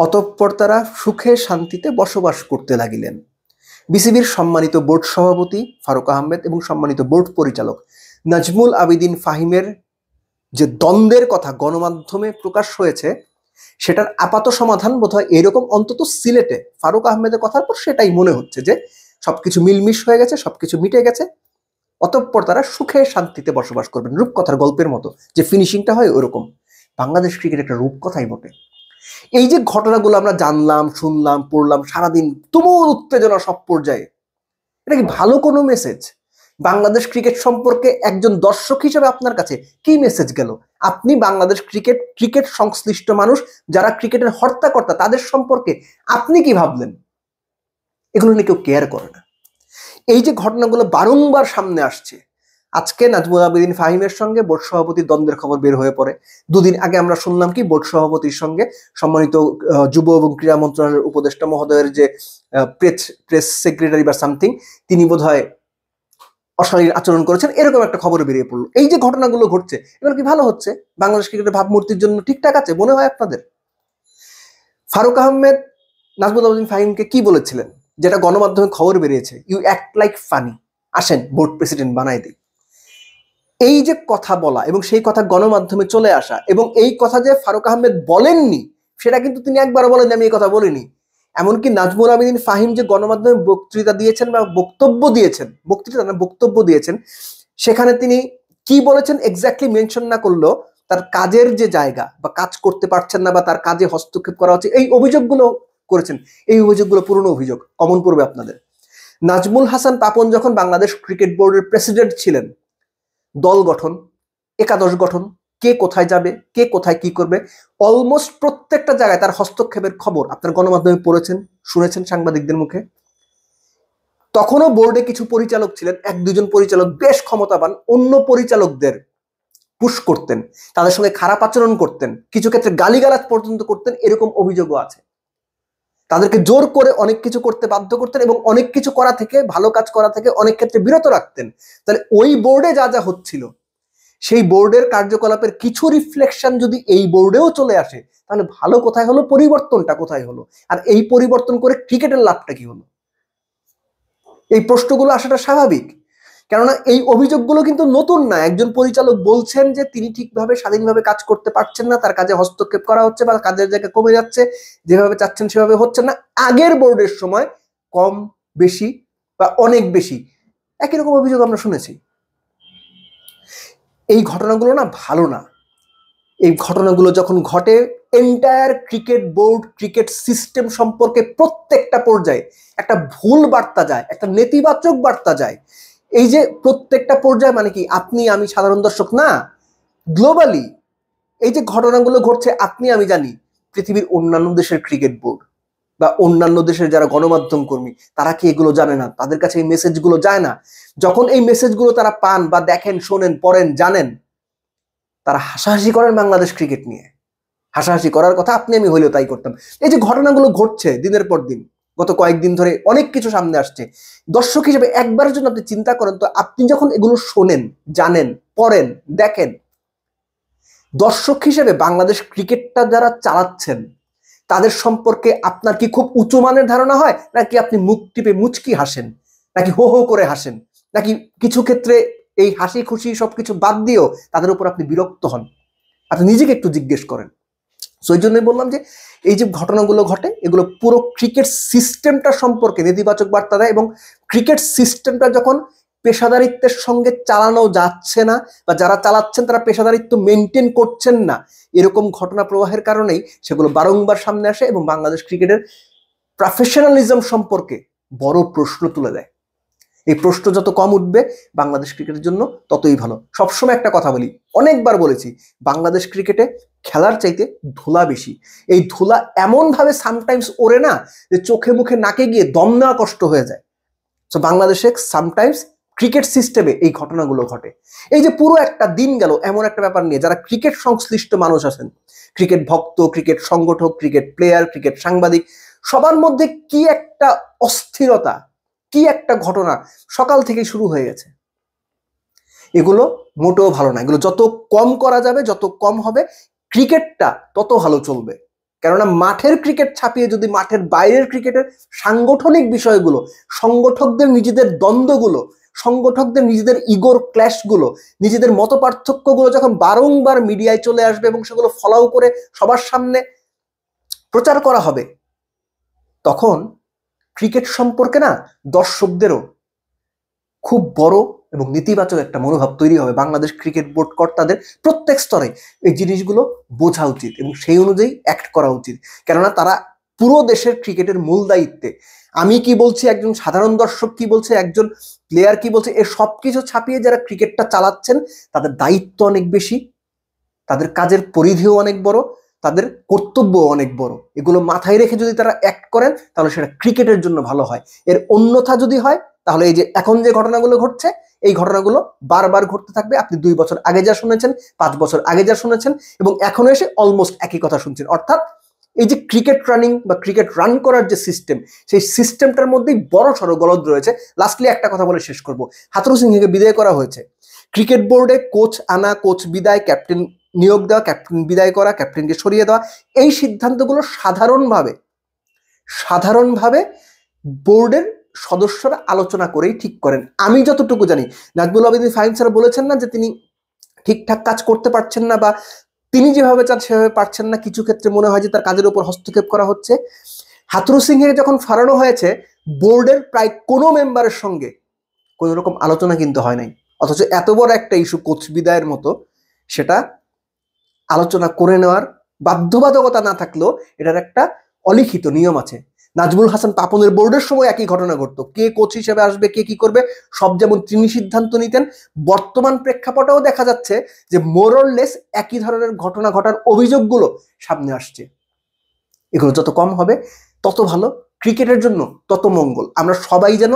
অতঃপর তারা সুখে শান্তিতে বসবাস করতে লাগিলেন। বিসিবির সম্মানিত বোর্ড সভাপতি ফারুক আহমেদ এবং সম্মানিত বোর্ড পরিচালক নাজমুল আবেদীন ফাহিমের যে দ্বন্দ্বের কথা গণমাধ্যমে প্রকাশ হয়েছে, সেটার আপাত সমাধান বোধহয় এরকম, অন্তত সিলেটে ফারুক আহমেদের কথার পর সেটাই মনে হচ্ছে যে সবকিছু মিলমিশ হয়ে গেছে, সবকিছু মিটে গেছে। অতঃপর তারা সুখে শান্তিতে বসবাস করবেন, রূপকথার গল্পের মতো যে ফিনিশিংটা হয় ওরকম। বাংলাদেশ ক্রিকেট একটা রূপকথাই বটে। এই যে ঘটনাগুলো আমরা জানলাম, শুনলাম, পড়লাম সারাদিন, তুমুল উত্তেজনা সব পর্যায়ে, এটা কি ভালো কোনো মেসেজ? বাংলাদেশ ক্রিকেট সম্পর্কে একজন দর্শক হিসেবে আপনার কাছে কি মেসেজ গেল? আপনি বাংলাদেশ ক্রিকেট সংশ্লিষ্ট মানুষ, যারা ক্রিকেটের হর্তাকর্তা, তাদের সম্পর্কে আপনি কি ভাবলেন? এগুলো নিয়ে কেউ কেয়ার করে না। এই যে ঘটনাগুলো বারংবার সামনে আসছে, আজকে নাজমুল আবেদীন ফাহিমের সঙ্গে বোর্ড সভাপতির দ্বন্দ্বের খবর বের হয়ে পড়ে। দুদিন আগে আমরা শুনলাম কি বোর্ড সভাপতির সঙ্গে সম্মানিত যুব এবং ক্রীড়া মন্ত্রণালয়ের উপদেষ্টা মহোদয়ের যে প্রেস সেক্রেটারি বা সামথিং, তিনি বোধহয় অশালীন আচরণ করেছেন, এরকম একটা খবর বেরিয়ে পড়লো। এই যে ঘটনাগুলো ঘটছে, এগুলো কি ভালো হচ্ছে? বাংলাদেশ ক্রিকেটের ভাবমূর্তির জন্য ঠিকঠাক আছে মনে হয় আপনাদের? ফারুক আহমেদ নাজমুল আবেদীন ফাহিমকে কি বলেছিলেন, যেটা গণমাধ্যমে খবর বেরিয়েছে, ইউ অ্যাক্ট লাইক ফানি, আসেন বোর্ড প্রেসিডেন্ট বানাই দিই। এই যে কথা বলা এবং সেই কথা গণমাধ্যমে চলে আসা, এবং এই কথা যে ফারুক আহমেদ বলেননি সেটা কিন্তু তিনি একবারও বলেন আমি এই কথা বলিনি। এমনকি নাজমুল আবেদীন ফাহিম যে গণমাধ্যমে বক্তৃতা দিয়েছেন বা বক্তব্য দিয়েছেন, সেখানে তিনি কি বলেছেন এক্স্যাক্টলি মেনশন না করলেও তার কাজের যে জায়গা বা কাজ করতে পারছেন না বা তার কাজে হস্তক্ষেপ করা হচ্ছে, এই অভিযোগগুলো করেছেন। এই অভিযোগগুলো পুরনো অভিযোগ, কমন পড়বে আপনাদের। নাজমুল হাসান পাপন যখন বাংলাদেশ ক্রিকেট বোর্ডের প্রেসিডেন্ট ছিলেন, দল গঠন, একাদশ গঠন, কে কোথায় যাবে, কে কোথায় কি করবে, অলমোস্ট প্রত্যেকটা জায়গায় তার হস্তক্ষেপের খবর আপনার গণমাধ্যমে পড়েছেন, শুনেছেন সাংবাদিকদের মুখে। তখনও বোর্ডে কিছু পরিচালক ছিলেন, এক দুজন পরিচালক বেশ ক্ষমতাবান, অন্য পরিচালকদের পুশ করতেন, তাদের সঙ্গে খারাপ আচরণ করতেন, কিছু ক্ষেত্রে গালিগালাজ পর্যন্ত করতেন, এরকম অভিযোগও আছে। তাদেরকে জোর করে অনেক কিছু করতে বাধ্য করতেন এবং অনেক কিছু করা থেকে, ভালো কাজ করা থেকে অনেক ক্ষেত্রে বিরত রাখতেন। তাহলে ওই বোর্ডে যা যা হচ্ছিল, সেই বোর্ডের কার্যকলাপের কিছু রিফ্লেকশন যদি এই বোর্ডেও চলে আসে, তাহলে ভালো কোথায় হলো, পরিবর্তনটা কোথায় হলো? আর এই পরিবর্তন করে ক্রিকেটের লাভটা কি হলো? এই প্রশ্নগুলো আসাটা স্বাভাবিক, কেননা এই অভিযোগগুলো কিন্তু নতুন না। একজন পরিচালক বলছেন যে তিনি ঠিকভাবে স্বাধীনভাবে কাজ করতে পারছেন না, তার কাজে হস্তক্ষেপ করা হচ্ছে বা কাজের জায়গা কমে যাচ্ছে, যেভাবে চাচ্ছেন সেভাবে হচ্ছে না। আগের বোর্ডের সময় কম বেশি বা অনেক বেশি একই রকম অভিযোগ আমরা শুনেছি। এই ঘটনাগুলো না ভালো না। এই ঘটনাগুলো যখন ঘটে, entire cricket board, cricket system সম্পর্কে প্রত্যেকটা পর্যায়ে একটা ভুল বার্তা যায়, একটা নেতিবাচক বার্তা যায়। এই যে প্রত্যেকটা পর্যায়ে মানে কি, আপনি আমি সাধারণ দর্শক না, গ্লোবালি এই যে ঘটনাগুলো ঘটছে, আপনি আমি জানি পৃথিবীর অন্যান্য দেশের ক্রিকেট বোর্ড বা অন্যান্য দেশের যারা গণমাধ্যম কর্মী, তারা কি এগুলো জানে না? তাদের কাছে এই মেসেজগুলো যায় না? যখন এই মেসেজগুলো তারা পান বা দেখেন, শোনেন, পড়েন, জানেন, তারা হাসাহাসি করেন বাংলাদেশ ক্রিকেট নিয়ে। হাসাহাসি করার কথা আপনি আমি হইলেও তাই করতাম। এই যে ঘটনাগুলো ঘটছে দিনের পর দিন, গত কয়েকদিন ধরে অনেক কিছু সামনে আসছে, দর্শক হিসেবে একবারের জন্য আপনি চিন্তা করেন তো, আপনি যখন এগুলো শোনেন, জানেন, পড়েন, দেখেন, দর্শক হিসেবে বাংলাদেশ ক্রিকেটটা যারা চালাচ্ছেন তাদের সম্পর্কে আপনার কি খুব উঁচু মানের ধারণা হয়, নাকি আপনি মুখ টিপে মুচকি হাসেন, নাকি হো হো করে হাসেন, নাকি কিছু ক্ষেত্রে এই হাসি খুশি সবকিছু বাদ দিয়েও তাদের উপর আপনি বিরক্ত হন? আপনি নিজেকে একটু জিজ্ঞেস করেন। সো এই জন্যই বললাম যে এই যে ঘটনাগুলো ঘটে, এগুলো পুরো ক্রিকেট সিস্টেমটা সম্পর্কে নেতিবাচক বার্তা দেয়, এবং ক্রিকেট সিস্টেমটা যখন পেশাদারিত্বের সঙ্গে চালানো যাচ্ছে না বা যারা চালাচ্ছেন তারা পেশাদারিত্ব মেনটেন করছেন না, এরকম ঘটনা প্রবাহের কারণেই সেগুলো বারংবার সামনে আসে এবং বাংলাদেশ ক্রিকেটের প্রফেশনালিজম সম্পর্কে বড় প্রশ্ন তুলে দেয়। এই প্রশ্ন যত কম উঠবে বাংলাদেশ ক্রিকেটের জন্য ততই ভালো। সবসময় একটা কথা বলি, অনেকবার বলেছি, বাংলাদেশ ক্রিকেটে খেলার চাইতে ধুলা বেশি। এই ধুলা এমন ভাবে সামটাইমস ওড়ে না যে চোখে মুখে নাকে গিয়ে দম নেওয়া কষ্ট হয়ে যায়। তো বাংলাদেশে সামটাইমস ক্রিকেট সিস্টেমে এই ঘটনাগুলো ঘটে। এই যে পুরো একটা দিন গেল এমন একটা ব্যাপার নিয়ে, যারা ক্রিকেট সংশ্লিষ্ট মানুষ আছেন, ক্রিকেট ভক্ত, ক্রিকেট সংগঠক, ক্রিকেট প্লেয়ার, ক্রিকেট সাংবাদিক, সবার মধ্যে কি একটা অস্থিরতা, কি একটা ঘটনা সকাল থেকে শুরু হয়ে গেছে। এগুলো মোটেও ভালো না। এগুলো যত কম করা যাবে, যত কম হবে, ক্রিকেটটা তত ভালো চলবে। কেননা মাঠের ক্রিকেট ছাপিয়ে যদি মাঠের বাইরের ক্রিকেটের সাংগঠনিক বিষয়গুলো, সংগঠকদের নিজেদের দ্বন্দ্বগুলো, সংগঠকদের নিজেদের ইগোর ক্ল্যাশগুলো, নিজেদের মত পার্থক্যগুলো যখন বারংবার মিডিয়ায় চলে আসবে এবং সেগুলো ফলাও করে সবার সামনে প্রচার করা হবে, তখন ক্রিকেট সম্পর্কে না দর্শকদেরও খুব বড় এবং নেতিবাচক একটা মনোভাব তৈরি হবে। বাংলাদেশ ক্রিকেট বোর্ড কর্তাদের প্রত্যেক স্তরে এই জিনিসগুলো বোঝা উচিত এবং সেই অনুযায়ী অ্যাক্ট করা উচিত, কেননা তারা পুরো দেশের ক্রিকেটের মূল দায়িত্বে। আমি কি বলছি, একজন সাধারণ দর্শক কি বলছে, একজন প্লেয়ার কি বলছে, এর সবকিছু ছাপিয়ে যারা ক্রিকেটটা চালাচ্ছেন তাদের দায়িত্ব অনেক বেশি, তাদের কাজের পরিধিও অনেক বড়, তাদের কর্তব্য অনেক বড়। এগুলো মাথায় রেখে যদি তারা অ্যাক্ট করেন তাহলে সেটা ক্রিকেটের জন্য ভালো হয়। এর অন্যথা যদি হয় তাহলে এই যে এখন যে ঘটনাগুলো ঘটছে, এই ঘটনাগুলো বারবার ঘটতে থাকবে। আপনি 2 বছর আগে যা শুনেছেন, 5 বছর আগে যা শুনেছেন এবং এখনো এসে অলমোস্ট একই কথা শুনছেন। অর্থাৎ এই যে ক্রিকেট রানিং বা ক্রিকেট রান করার যে সিস্টেম, সেই সিস্টেমটার মধ্যেই বড় সড়ো গলদ রয়েছে। লাস্টলি একটা কথা বলে শেষ করব। হাথুরু সিংকে বিদায় করা হয়েছে। ক্রিকেট বোর্ডে কোচ আনা, কোচ বিদায়, ক্যাপ্টেন নিয়োগ দেওয়া, ক্যাপ্টেন বিদায় করা, ক্যাপ্টেনকে সরিয়ে দেওয়া, এই সিদ্ধান্তগুলো সাধারণভাবে বোর্ডের সদস্যরা আলোচনা করেই ঠিক করেন। আমি যতটুকু জানি, নাজমুল আবেদীন ফাহিম স্যার বলেছেন না যে তিনি ঠিকঠাক কাজ করতে পারছেন না বা তিনি যেভাবে চান সেভাবে পারছেন না, কিছু ক্ষেত্রে মনে হয় যে তার কাজের উপর হস্তক্ষেপ করা হচ্ছে। হাথুরু সিংহে যখন ফারানো হয়েছে, বোর্ডের প্রায় কোনো মেম্বারের সঙ্গে কোনো রকম আলোচনা কিন্তু হয় নাই, অথচ এত বড় একটা ইস্যু কোচ বিদায়ের মতো, সেটা আলোচনা করে নেওয়ার বাধ্যবাধকতা না থাকলেও এটার একটা অলিখিত নিয়ম আছে। নাজমুল হাসান পাপনের বোর্ডের সময় একই ঘটনা ঘটতো, কে কোচ হিসেবে আসবে, কে কি করবে, সব যেমন তিনি সিদ্ধান্ত নিতেন। বর্তমান প্রেক্ষাপটেও দেখা যাচ্ছে যে মোরলেস একই ধরনের ঘটনা ঘটার অভিযোগগুলো সামনে আসছে। এগুলো যত কম হবে তত ভালো, ক্রিকেটের জন্য তত মঙ্গল। আমরা সবাই যেন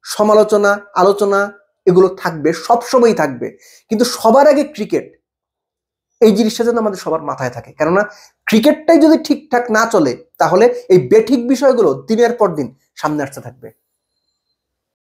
সমালোচনা, আলোচনা এগুলো থাকবে, সবসময় থাকবে, কিন্তু সবার আগে ক্রিকেট, এই জিনিসটা যেন আমাদের সবার মাথায় থাকে। কেননা ক্রিকেটটাই যদি ঠিকঠাক না চলে তাহলে এই বেঠিক বিষয়গুলো দিনের পর দিন সামনে আসতে থাকবে।